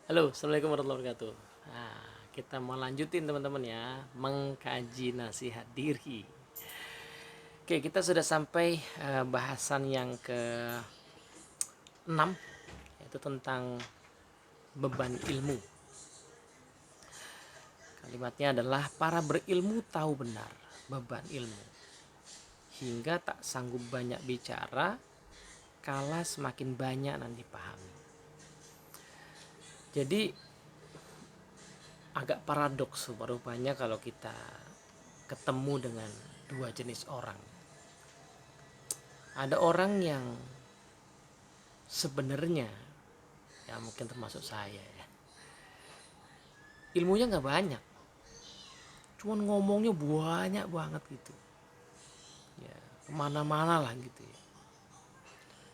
Halo, assalamualaikum warahmatullahi wabarakatuh. Nah, kita mau lanjutin teman-teman ya, mengkaji nasihat diri. Oke, kita sudah sampai bahasan yang ke-6, yaitu tentang beban ilmu. Kalimatnya adalah para berilmu tahu benar beban ilmu, hingga tak sanggup banyak bicara, kala semakin banyak nan dipahami. Jadi agak paradoks rupanya kalau kita ketemu dengan dua jenis orang. Ada orang yang sebenarnya, ya mungkin termasuk saya ya, ilmunya nggak banyak, cuman ngomongnya banyak banget gitu ya, kemana-mana lah gitu ya.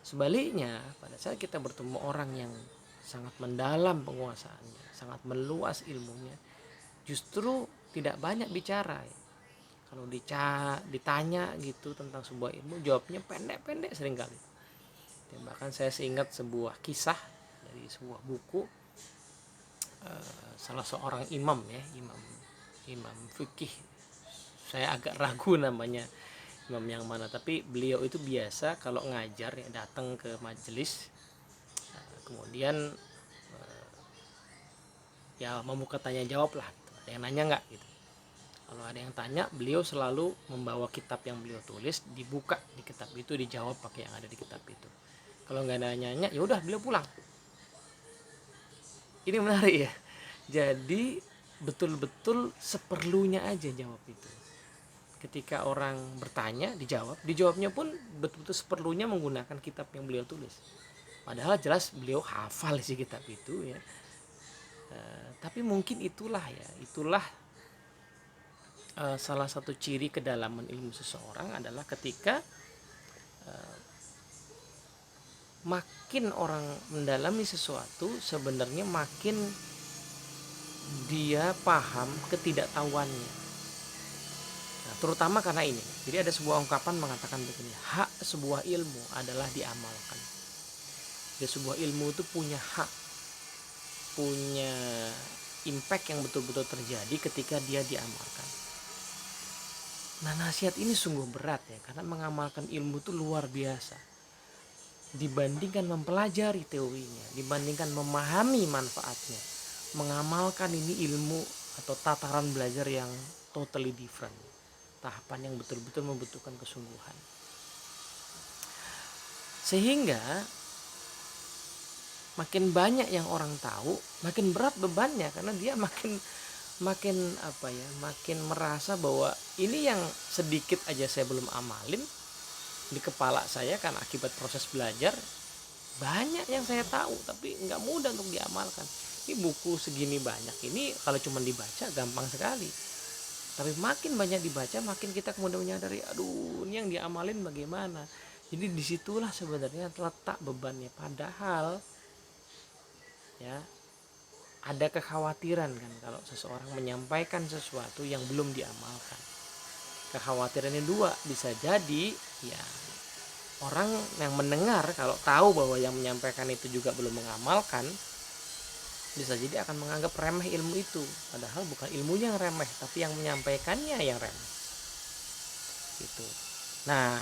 Sebaliknya, pada saat kita bertemu orang yang sangat mendalam penguasaannya, sangat meluas ilmunya, justru tidak banyak bicara ya. Kalau ditanya gitu tentang sebuah ilmu, jawabnya pendek-pendek seringkali. Dan bahkan saya seingat sebuah kisah dari sebuah buku, salah seorang imam ya, imam fikih. Saya agak ragu namanya imam yang mana, tapi beliau itu biasa kalau ngajar ya datang ke majelis, kemudian ya membuka tanya jawab lah gitu. Ada yang nanya nggak gitu. Kalau ada yang tanya, beliau selalu membawa kitab yang beliau tulis, dibuka di kitab itu, dijawab pakai yang ada di kitab itu. Kalau nggak ada nanya, ya udah beliau pulang. Ini menarik ya. Jadi betul-betul seperlunya aja jawab itu. Ketika orang bertanya, dijawabnya pun betul-betul seperlunya menggunakan kitab yang beliau tulis. Padahal jelas beliau hafal isi kitab itu ya. Tapi mungkin itulah salah satu ciri kedalaman ilmu seseorang adalah ketika makin orang mendalami sesuatu, sebenarnya makin dia paham ketidaktahuannya. Nah, terutama karena ini. Jadi ada sebuah ungkapan mengatakan begini, hak sebuah ilmu adalah diamalkan. Jadi sebuah ilmu itu punya hak, punya impact yang betul-betul terjadi ketika dia diamalkan. Nah, nasihat ini sungguh berat ya, karena mengamalkan ilmu itu luar biasa. Dibandingkan mempelajari teorinya, dibandingkan memahami manfaatnya, mengamalkan ini ilmu atau tataran belajar yang totally different. Tahapan yang betul-betul membutuhkan kesungguhan. Sehingga makin banyak yang orang tahu, makin berat bebannya, karena dia makin makin makin merasa bahwa ini yang sedikit aja saya belum amalin di kepala saya, kan akibat proses belajar banyak yang saya tahu tapi nggak mudah untuk diamalkan. Ini buku segini banyak, ini kalau cuma dibaca gampang sekali, tapi makin banyak dibaca makin kita kemudian menyadari, aduh ini yang diamalin bagaimana. Jadi disitulah sebenarnya letak bebannya. Padahal ya, ada kekhawatiran kan kalau seseorang menyampaikan sesuatu yang belum diamalkan. Kekhawatirannya dua, bisa jadi ya orang yang mendengar kalau tahu bahwa yang menyampaikan itu juga belum mengamalkan, bisa jadi akan menganggap remeh ilmu itu. Padahal bukan ilmunya yang remeh, tapi yang menyampaikannya yang remeh gitu. Nah,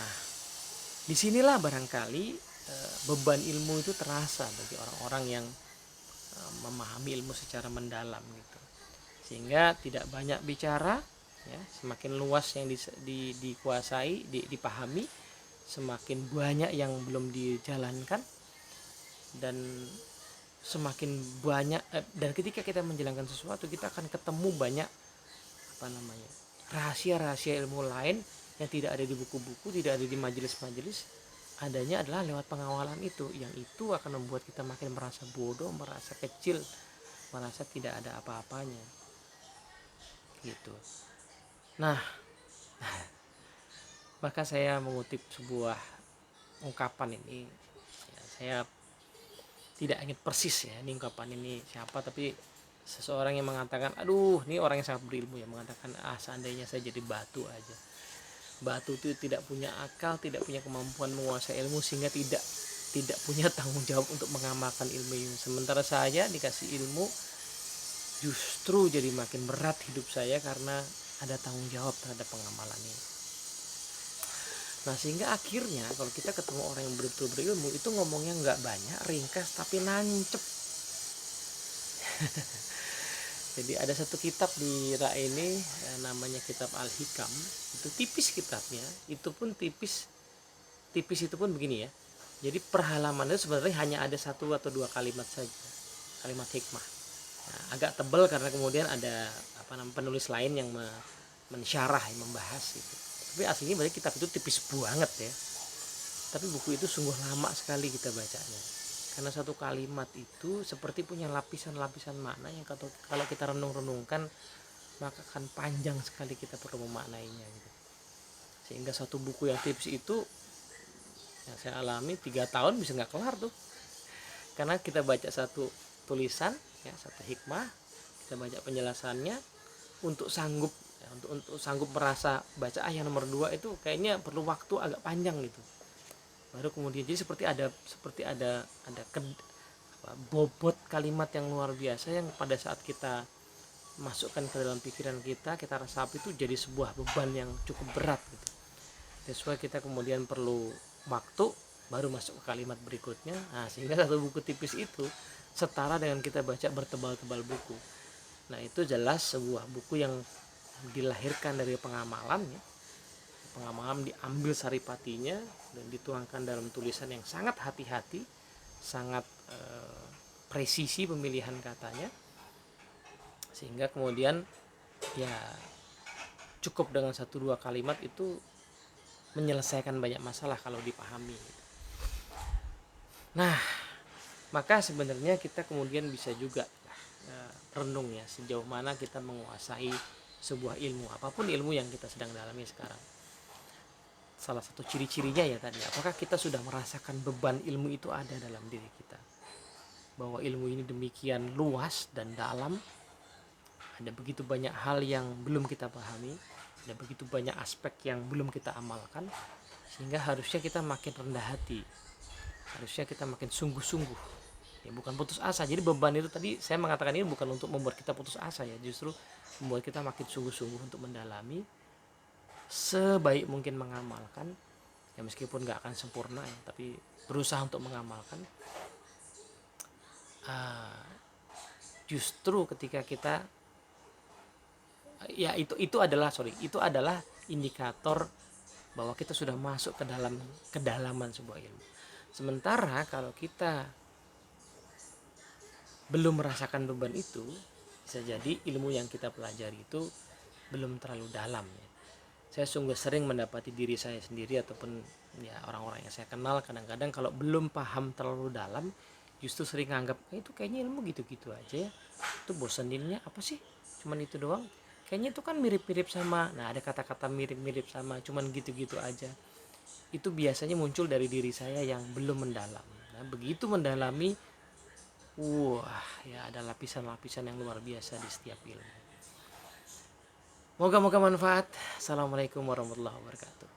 disinilah barangkali beban ilmu itu terasa bagi orang-orang yang memahami ilmu secara mendalam gitu, sehingga tidak banyak bicara ya. Semakin luas yang dikuasai, dipahami, semakin banyak yang belum dijalankan, dan semakin banyak dan ketika kita menjalankan sesuatu, kita akan ketemu banyak rahasia-rahasia ilmu lain yang tidak ada di buku-buku, tidak ada di majelis-majelis. Adanya adalah lewat pengawalan itu, yang itu akan membuat kita makin merasa bodoh, merasa kecil, merasa tidak ada apa-apanya gitu. Nah, maka saya mengutip sebuah ungkapan ini ya, saya tidak ingat persis ya ini ungkapan ini siapa, tapi seseorang yang mengatakan, aduh ini orang yang sangat berilmu ya, mengatakan, seandainya saya jadi batu aja. Batu itu tidak punya akal, tidak punya kemampuan menguasai ilmu, sehingga tidak tidak punya tanggung jawab untuk mengamalkan ilmu ini. Sementara saya dikasih ilmu justru jadi makin berat hidup saya karena ada tanggung jawab terhadap pengamalan ini. Nah, sehingga akhirnya kalau kita ketemu orang yang betul-betul berilmu itu ngomongnya nggak banyak, ringkas tapi nancep. Jadi ada satu kitab di Ra ini namanya kitab Al-Hikam. Itu tipis kitabnya, itu pun tipis itu pun begini ya. Jadi per halaman itu sebenarnya hanya ada 1 atau 2 kalimat saja, kalimat hikmah. Nah, agak tebal karena kemudian ada penulis lain yang mensyarah, yang membahas itu. Tapi aslinya berarti kitab itu tipis banget ya. Tapi buku itu sungguh lama sekali kita bacanya. Karena satu kalimat itu seperti punya lapisan-lapisan makna yang kalau kita renung-renungkan maka akan panjang sekali kita perlu memaknainya gitu. Sehingga satu buku yang tipis itu yang saya alami 3 tahun bisa nggak kelar tuh. Karena kita baca satu tulisan ya, satu hikmah, kita baca penjelasannya untuk sanggup ya, untuk sanggup merasa baca yang nomor 2 itu kayaknya perlu waktu agak panjang gitu. Baru kemudian jadi seperti ada bobot kalimat yang luar biasa yang pada saat kita masukkan ke dalam pikiran kita resapi itu jadi sebuah beban yang cukup berat gitu. Sesuai kita kemudian perlu waktu baru masuk ke kalimat berikutnya. Nah, sehingga satu buku tipis itu setara dengan kita baca bertebal-tebal buku. Nah, itu jelas sebuah buku yang dilahirkan dari pengamalan ya. Pengamalan diambil saripatinya dan dituangkan dalam tulisan yang sangat hati-hati, sangat presisi pemilihan katanya, sehingga kemudian ya cukup dengan 1-2 kalimat itu menyelesaikan banyak masalah kalau dipahami. Nah, maka sebenarnya kita kemudian bisa juga renung ya sejauh mana kita menguasai sebuah ilmu, apapun ilmu yang kita sedang dalami sekarang. Salah satu ciri-cirinya ya tadi, apakah kita sudah merasakan beban ilmu itu ada dalam diri kita, bahwa ilmu ini demikian luas dan dalam, ada begitu banyak hal yang belum kita pahami, ada begitu banyak aspek yang belum kita amalkan, sehingga harusnya kita makin rendah hati, harusnya kita makin sungguh-sungguh ya, bukan putus asa. Jadi beban itu tadi saya mengatakan ini bukan untuk membuat kita putus asa ya, justru membuat kita makin sungguh-sungguh untuk mendalami, sebaik mungkin mengamalkan ya, meskipun gak akan sempurna ya, tapi berusaha untuk mengamalkan. Justru ketika kita ya itu adalah indikator bahwa kita sudah masuk ke dalam kedalaman sebuah ilmu. Sementara kalau kita belum merasakan beban itu, bisa jadi ilmu yang kita pelajari itu belum terlalu dalam ya. Saya sungguh sering mendapati diri saya sendiri ataupun ya orang-orang yang saya kenal kadang-kadang kalau belum paham terlalu dalam justru sering nganggap itu kayaknya ilmu gitu-gitu aja ya, itu bosaninnya apa sih, cuman itu doang, kayaknya itu kan mirip-mirip sama, nah ada kata-kata mirip-mirip sama, cuman gitu-gitu aja. Itu biasanya muncul dari diri saya yang belum mendalam. Nah, begitu mendalami, wah ya ada lapisan-lapisan yang luar biasa di setiap ilmu. Moga-moga manfaat. Assalamualaikum warahmatullahi wabarakatuh.